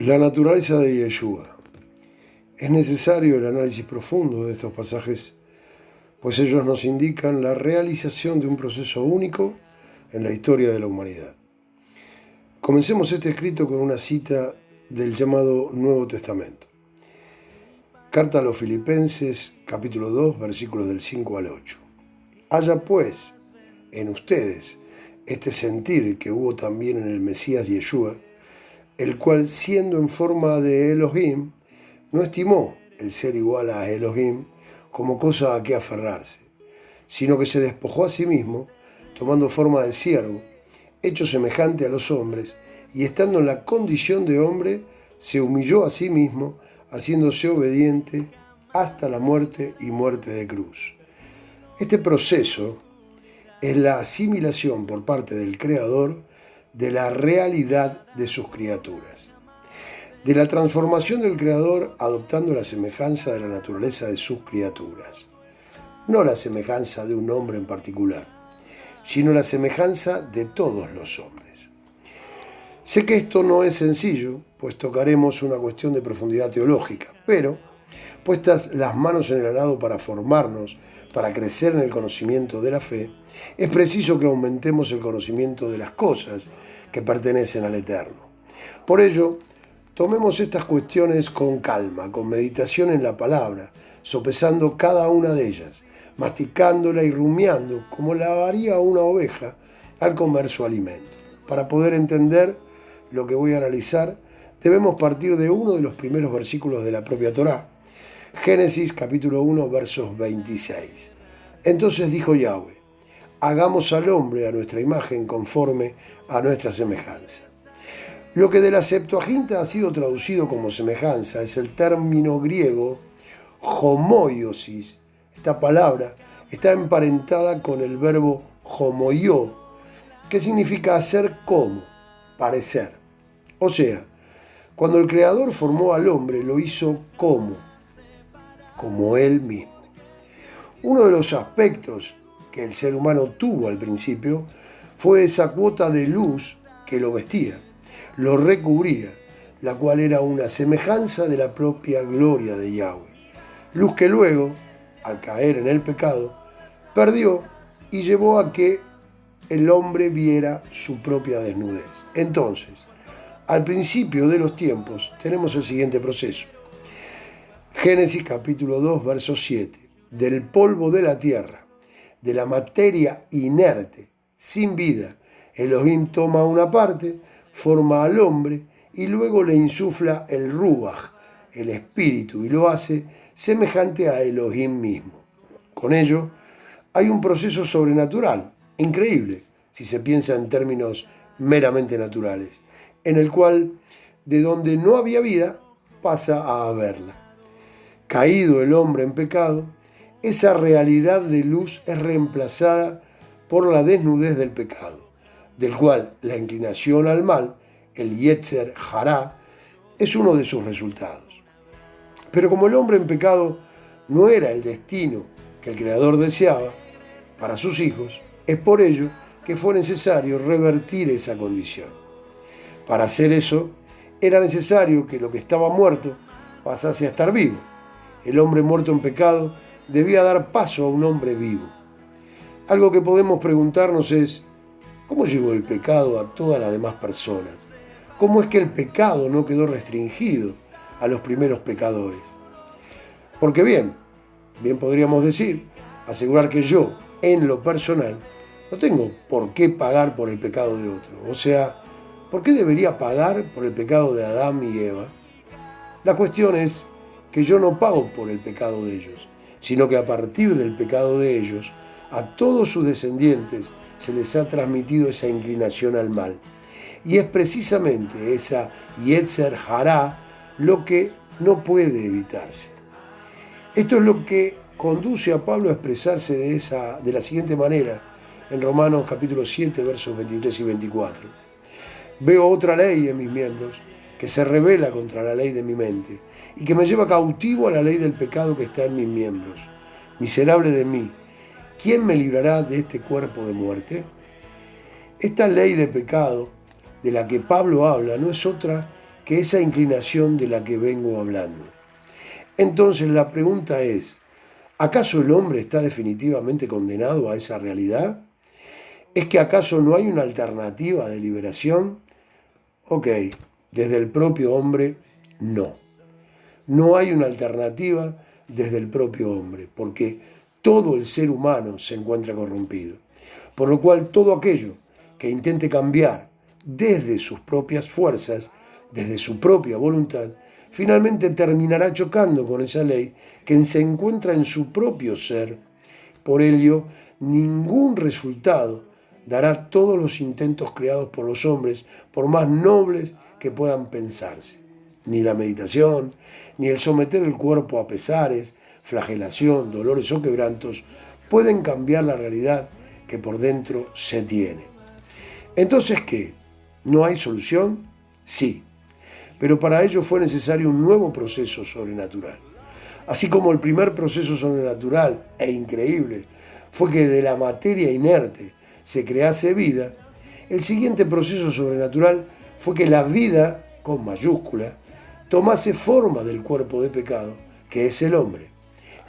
La naturaleza de Yeshua. Es necesario el análisis profundo de estos pasajes, pues ellos nos indican la realización de un proceso único en la historia de la humanidad. Comencemos este escrito con una cita del llamado Nuevo Testamento. Carta a los Filipenses, capítulo 2, versículos del 5 al 8. Haya pues en ustedes este sentir que hubo también en el Mesías Yeshua, el cual, siendo en forma de Elohim, no estimó el ser igual a Elohim como cosa a que aferrarse, sino que se despojó a sí mismo, tomando forma de siervo, hecho semejante a los hombres, y estando en la condición de hombre, se humilló a sí mismo, haciéndose obediente hasta la muerte y muerte de cruz. Este proceso es la asimilación por parte del Creador de la realidad de sus criaturas, de la transformación del Creador adoptando la semejanza de la naturaleza de sus criaturas, no la semejanza de un hombre en particular, sino la semejanza de todos los hombres. Sé que esto no es sencillo, pues tocaremos una cuestión de profundidad teológica, pero puestas las manos en el arado para formarnos, para crecer en el conocimiento de la fe, es preciso que aumentemos el conocimiento de las cosas que pertenecen al Eterno. Por ello, tomemos estas cuestiones con calma, con meditación en la palabra, sopesando cada una de ellas, masticándola y rumiando como la haría una oveja al comer su alimento. Para poder entender lo que voy a analizar, debemos partir de uno de los primeros versículos de la propia Torá, Génesis capítulo 1, versos 26. Entonces dijo Yahweh: hagamos al hombre a nuestra imagen conforme a nuestra semejanza. Lo que de la Septuaginta ha sido traducido como semejanza es el término griego homoiosis. Esta palabra está emparentada con el verbo homoió, que significa hacer como, parecer. O sea, cuando el Creador formó al hombre, lo hizo como él mismo. Uno de los aspectos que el ser humano tuvo al principio fue esa cuota de luz que lo vestía, lo recubría, la cual era una semejanza de la propia gloria de Yahweh. Luz que luego, al caer en el pecado, perdió y llevó a que el hombre viera su propia desnudez. Entonces, al principio de los tiempos, tenemos el siguiente proceso. Génesis capítulo 2, verso 7. Del polvo de la tierra, de la materia inerte, sin vida, Elohim toma una parte, forma al hombre y luego le insufla el ruach, el espíritu, y lo hace semejante a Elohim mismo. Con ello, hay un proceso sobrenatural, increíble, si se piensa en términos meramente naturales, en el cual, de donde no había vida, pasa a haberla. Caído el hombre en pecado, esa realidad de luz es reemplazada por la desnudez del pecado, del cual la inclinación al mal, el Yetzer Hará, es uno de sus resultados. Pero como el hombre en pecado no era el destino que el Creador deseaba para sus hijos, es por ello que fue necesario revertir esa condición. Para hacer eso, era necesario que lo que estaba muerto pasase a estar vivo. El hombre muerto en pecado debía dar paso a un hombre vivo. Algo que podemos preguntarnos es: ¿cómo llegó el pecado a todas las demás personas? ¿Cómo es que el pecado no quedó restringido a los primeros pecadores? Porque bien podríamos decir, asegurar que yo, en lo personal, no tengo por qué pagar por el pecado de otro. O sea, ¿por qué debería pagar por el pecado de Adán y Eva? La cuestión es que yo no pago por el pecado de ellos, sino que a partir del pecado de ellos, a todos sus descendientes se les ha transmitido esa inclinación al mal. Y es precisamente esa Yetzer Hará lo que no puede evitarse. Esto es lo que conduce a Pablo a expresarse de la siguiente manera en Romanos capítulo 7, versos 23 y 24. Veo otra ley en mis miembros que se rebela contra la ley de mi mente y que me lleva cautivo a la ley del pecado que está en mis miembros. Miserable de mí, ¿quién me librará de este cuerpo de muerte? Esta ley de pecado de la que Pablo habla no es otra que esa inclinación de la que vengo hablando. Entonces la pregunta es, ¿acaso el hombre está definitivamente condenado a esa realidad? ¿Es que acaso no hay una alternativa de liberación? Ok, desde el propio hombre, no. No hay una alternativa desde el propio hombre, porque todo el ser humano se encuentra corrompido. Por lo cual todo aquello que intente cambiar desde sus propias fuerzas, desde su propia voluntad, finalmente terminará chocando con esa ley que se encuentra en su propio ser. Por ello, ningún resultado dará todos los intentos creados por los hombres, por más nobles que puedan pensarse. Ni la meditación, ni el someter el cuerpo a pesares, flagelación, dolores o quebrantos pueden cambiar la realidad que por dentro se tiene. Entonces, ¿qué? ¿No hay solución? Sí, pero para ello fue necesario un nuevo proceso sobrenatural. Así como el primer proceso sobrenatural e increíble fue que de la materia inerte se crease vida, el siguiente proceso sobrenatural fue que la vida, con mayúscula, tomase forma del cuerpo de pecado, que es el hombre.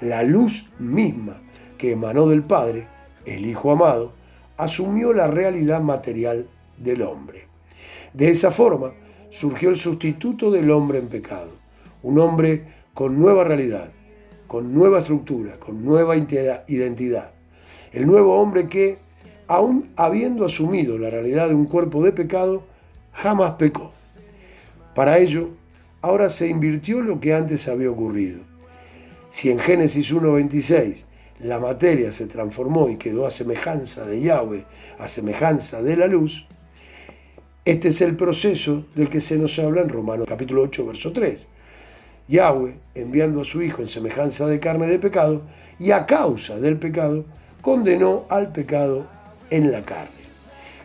La luz misma que emanó del Padre, el Hijo amado, asumió la realidad material del hombre. De esa forma surgió el sustituto del hombre en pecado, un hombre con nueva realidad, con nueva estructura, con nueva identidad. El nuevo hombre que, aun habiendo asumido la realidad de un cuerpo de pecado, jamás pecó. Para ello, ahora se invirtió lo que antes había ocurrido. Si en Génesis 1:26 la materia se transformó y quedó a semejanza de Yahweh, a semejanza de la luz, este es el proceso del que se nos habla en Romanos capítulo 8, verso 3. Yahweh, enviando a su Hijo en semejanza de carne de pecado, y a causa del pecado, condenó al pecado en la carne.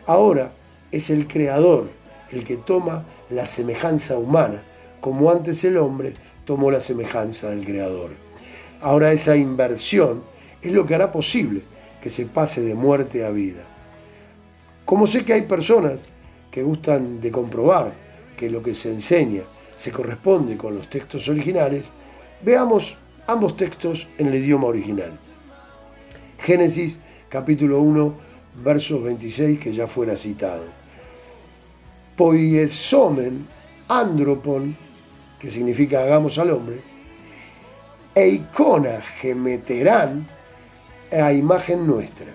Ahora es el Creador el que toma la semejanza humana, como antes el hombre tomó la semejanza del Creador. Ahora esa inversión es lo que hará posible que se pase de muerte a vida. Como sé que hay personas que gustan de comprobar que lo que se enseña se corresponde con los textos originales, veamos ambos textos en el idioma original. Génesis capítulo 1, versos 26, que ya fuera citado. Poiesomen andropon, que significa hagamos al hombre, eikona gemeterán a imagen nuestra,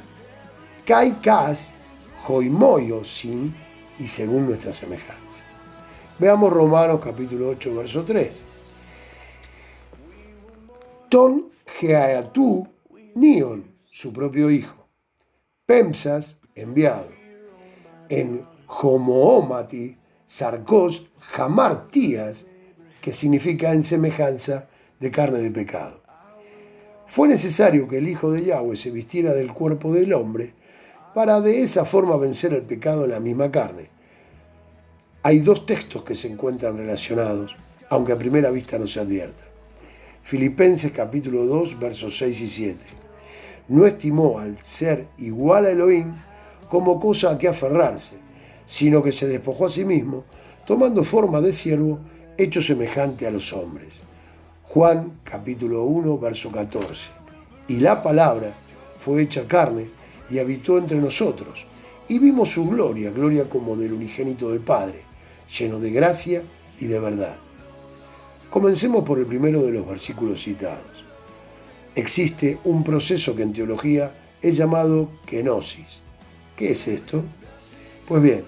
kaikas joimoyosin, y según nuestra semejanza. Veamos Romanos capítulo 8, verso 3. Ton geaatú nion, su propio hijo. Pemsas, enviado. En homoomati sarcos jamartías, que significa en semejanza de carne de pecado. Fue necesario que el Hijo de Yahweh se vistiera del cuerpo del hombre para de esa forma vencer el pecado en la misma carne. Hay dos textos que se encuentran relacionados, aunque a primera vista no se advierta. Filipenses capítulo 2, versos 6 y 7. No estimó al ser igual a Elohim como cosa a que aferrarse, sino que se despojó a sí mismo, tomando forma de siervo, hecho semejante a los hombres. Juan capítulo 1, verso 14. Y la palabra fue hecha carne y habitó entre nosotros, y vimos su gloria, gloria como del unigénito del Padre, lleno de gracia y de verdad. Comencemos por el primero de los versículos citados. Existe un proceso que en teología es llamado kenosis. ¿Qué es esto? Pues bien,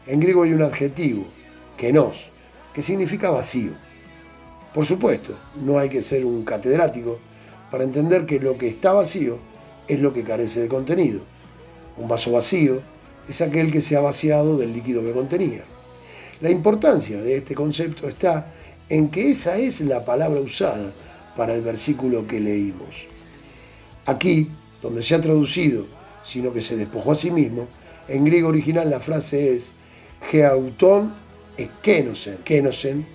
en griego hay un adjetivo, kenos, que significa vacío. Por supuesto, no hay que ser un catedrático para entender que lo que está vacío es lo que carece de contenido. Un vaso vacío es aquel que se ha vaciado del líquido que contenía. La importancia de este concepto está en que esa es la palabra usada para el versículo que leímos. Aquí, donde se ha traducido, sino que se despojó a sí mismo, en griego original la frase es geauton ekenosen, kenosen,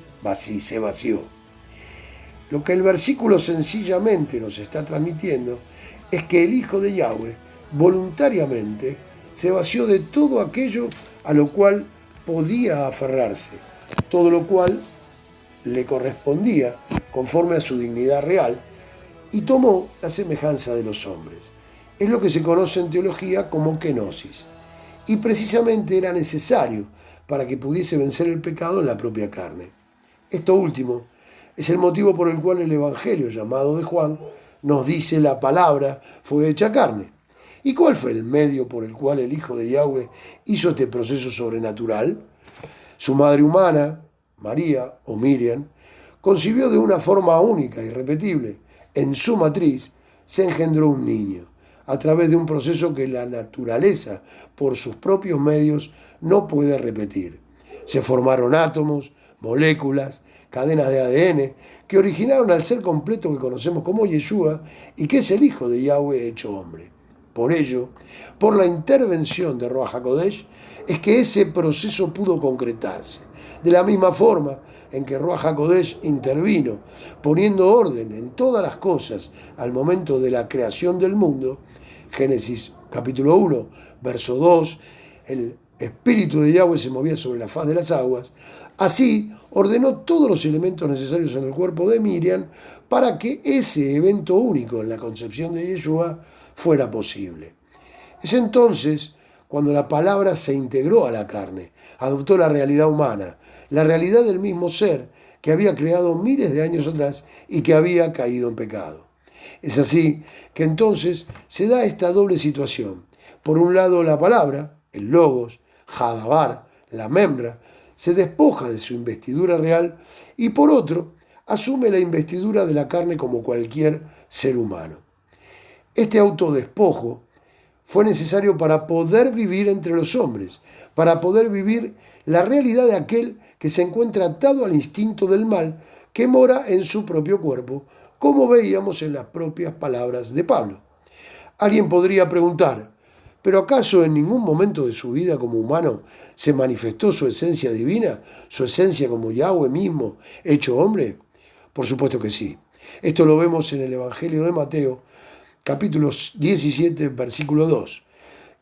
se vació. Lo que el versículo sencillamente nos está transmitiendo es que el Hijo de Yahweh voluntariamente se vació de todo aquello a lo cual podía aferrarse, todo lo cual le correspondía conforme a su dignidad real, y tomó la semejanza de los hombres. Es lo que se conoce en teología como kenosis. Y precisamente era necesario para que pudiese vencer el pecado en la propia carne. Esto último es el motivo por el cual el Evangelio llamado de Juan nos dice la palabra fue hecha carne. ¿Y cuál fue el medio por el cual el Hijo de Yahweh hizo este proceso sobrenatural? Su madre humana, María o Miriam, concibió de una forma única y irrepetible. En su matriz se engendró un niño, a través de un proceso que la naturaleza, por sus propios medios, no puede repetir. Se formaron átomos, moléculas, cadenas de ADN, que originaron al ser completo que conocemos como Yeshua y que es el Hijo de Yahweh hecho hombre. Por ello, por la intervención de Ruach HaKodesh, es que ese proceso pudo concretarse. De la misma forma en que Ruach HaKodesh intervino, poniendo orden en todas las cosas al momento de la creación del mundo, Génesis capítulo 1, verso 2, el Espíritu de Yahweh se movía sobre la faz de las aguas, así ordenó todos los elementos necesarios en el cuerpo de Miriam para que ese evento único en la concepción de Yeshua fuera posible. Es entonces cuando la palabra se integró a la carne, adoptó la realidad humana, la realidad del mismo ser que había creado miles de años atrás y que había caído en pecado. Es así que entonces se da esta doble situación. Por un lado, la palabra, el logos, Hadabar, la membra, se despoja de su investidura real y por otro, asume la investidura de la carne como cualquier ser humano. Este autodespojo fue necesario para poder vivir entre los hombres, para poder vivir la realidad de aquel que se encuentra atado al instinto del mal que mora en su propio cuerpo, como veíamos en las propias palabras de Pablo. Alguien podría preguntar, ¿pero acaso en ningún momento de su vida como humano se manifestó su esencia divina, su esencia como Yahweh mismo, hecho hombre? Por supuesto que sí. Esto lo vemos en el Evangelio de Mateo, capítulo 17, versículo 2.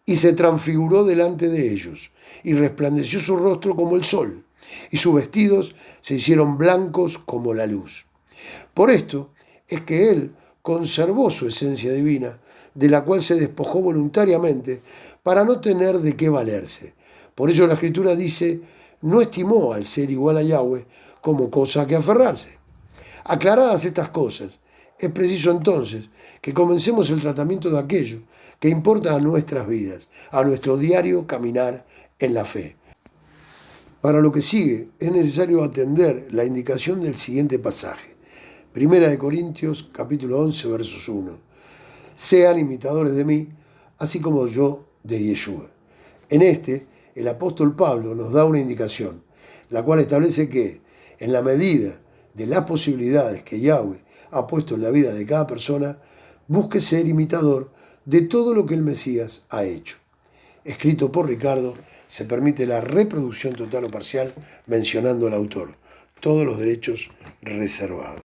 Y se transfiguró delante de ellos, y resplandeció su rostro como el sol, y sus vestidos se hicieron blancos como la luz. Por esto es que él conservó su esencia divina, de la cual se despojó voluntariamente para no tener de qué valerse. Por ello la Escritura dice, no estimó al ser igual a Yahweh como cosa a que aferrarse. Aclaradas estas cosas, es preciso entonces que comencemos el tratamiento de aquello que importa a nuestras vidas, a nuestro diario caminar en la fe. Para lo que sigue es necesario atender la indicación del siguiente pasaje. Primera de Corintios, capítulo 11, versos 1. Sean imitadores de mí, así como yo de Yeshua. En este, el apóstol Pablo nos da una indicación, la cual establece que, en la medida de las posibilidades que Yahweh ha puesto en la vida de cada persona, busque ser imitador de todo lo que el Mesías ha hecho. Escrito por Ricardo, se permite la reproducción total o parcial mencionando al autor. Todos los derechos reservados.